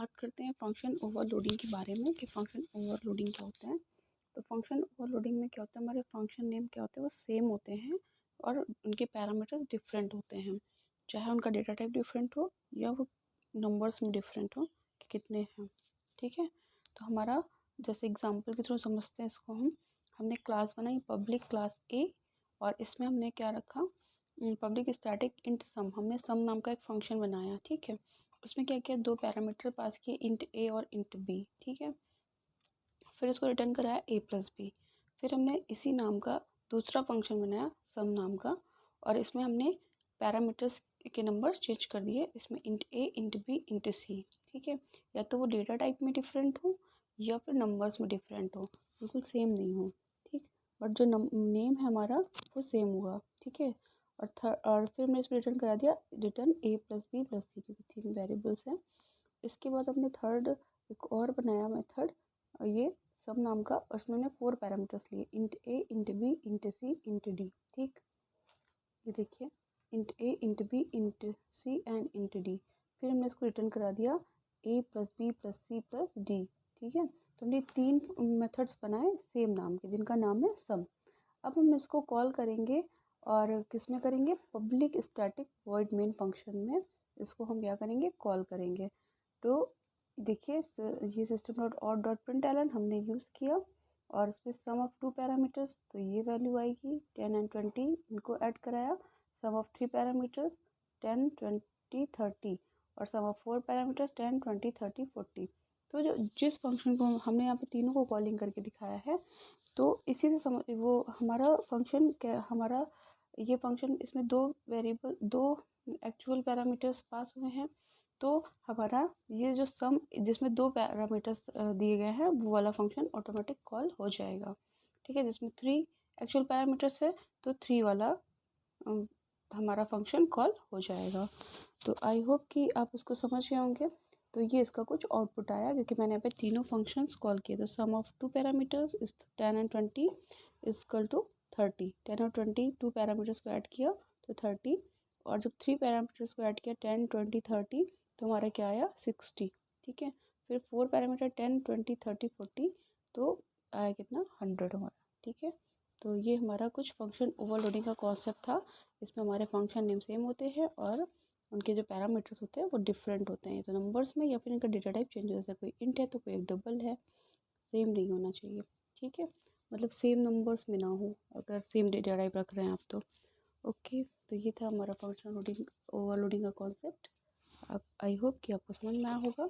बात करते हैं फंक्शन ओवरलोडिंग के बारे में कि फंक्शन ओवरलोडिंग क्या होता है। तो फंक्शन ओवरलोडिंग में क्या होता है, हमारे फंक्शन नेम क्या होते हैं वो सेम होते हैं और उनके पैरामीटर्स डिफरेंट होते हैं, चाहे उनका डेटा टाइप डिफरेंट हो या वो नंबर्स में डिफरेंट हो कि कितने हैं। ठीक है, तो हमारा जैसे एग्जांपल के थ्रू समझते हैं इसको। हमने क्लास बनाई पब्लिक क्लास ए और इसमें हमने क्या रखा, पब्लिक स्टैटिक इंट सम। हमने सम नाम का एक फंक्शन बनाया। ठीक है, उसमें क्या किया, दो पैरामीटर पास किए, इंट ए और इंट बी। ठीक है, फिर इसको रिटर्न कराया ए प्लस बी। फिर हमने इसी नाम का दूसरा फंक्शन बनाया सम नाम का और इसमें हमने पैरामीटर्स के नंबर चेंज कर दिए, इसमें int A int B int सी। ठीक है, या तो वो डेटा टाइप में डिफरेंट हो या फिर नंबर्स में डिफरेंट हो, बिल्कुल सेम नहीं हो। ठीक, बट जो नेम है हमारा वो सेम हुआ। ठीक है, और फिर हमने इसमें रिटर्न करा दिया रिटर्न ए प्लस बी प्लस सी, क्योंकि 3 वेरिएबल्स हैं। इसके बाद हमने थर्ड एक और बनाया मेथड, ये सब नाम का, और उसमें हमने 4 पैरामीटर्स लिए, int A int B int C int D. ठीक, ये देखिए int A int B int C and int D. फिर हमने इसको रिटर्न करा दिया A plus B plus C plus D. ठीक है, तो हमने 3 मेथड्स बनाए सेम नाम के जिनका नाम है सम। अब हम इसको कॉल करेंगे और किस में करेंगे, public static void main function में इसको हम क्या करेंगे, कॉल करेंगे। तो देखिए ये system dot out dot println हमने यूज़ किया और इसमें सम ऑफ 2 पैरामीटर्स, तो ये वैल्यू आएगी 10 एंड 20, इनको ऐड कराया। सम ऑफ 3 पैरामीटर्स 10 20 30 और सम ऑफ 4 पैरामीटर्स 10 20 30 40। तो जो जिस फंक्शन को हमने यहाँ पे तीनों को कॉलिंग करके दिखाया है, तो इसी से समझ वो हमारा फंक्शन क्या, हमारा ये फंक्शन इसमें 2 वेरिएबल 2 एक्चुअल पैरामीटर्स पास हुए हैं। तो हमारा ये जो सम जिसमें 2 पैरामीटर्स दिए गए हैं वो वाला फंक्शन ऑटोमेटिक कॉल हो जाएगा। ठीक है, जिसमें 3 एक्चुअल पैरामीटर्स है तो 3 वाला हमारा फंक्शन कॉल हो जाएगा। तो आई होप कि आप इसको समझ गए होंगे। तो ये इसका कुछ आउटपुट आया क्योंकि मैंने यहाँ पे तीनों फंक्शंस कॉल किए। तो sum of 2 parameters is 10 and 20 is equal to 30। 10 और 20 2 पैरामीटर्स को ऐड किया तो 30, और जब 3 पैरामीटर्स को ऐड किया 10 20 30 तो हमारा क्या आया 60। ठीक है, फिर 4 पैरामीटर 10 20 30 40 तो आया कितना 100 हमारा। ठीक है, तो ये हमारा कुछ फंक्शन ओवरलोडिंग का कॉन्सेप्ट था। इसमें हमारे फंक्शन नेम सेम होते हैं और उनके जो पैरामीटर्स होते हैं वो डिफरेंट होते हैं, तो नंबर्स में या फिर इनका डेटा टाइप चेंज हो, जैसे कोई इंट है तो कोई एक डबल है, सेम नहीं होना चाहिए। ठीक है, मतलब सेम नंबर्स में ना हो अगर सेम डेटा टाइप रख रहे हैं आप तो। ओके, तो ये था हमारा फंक्शन लोडिंग ओवरलोडिंग का कॉन्सेप्ट। अब आई होप कि आपको समझ में आया होगा।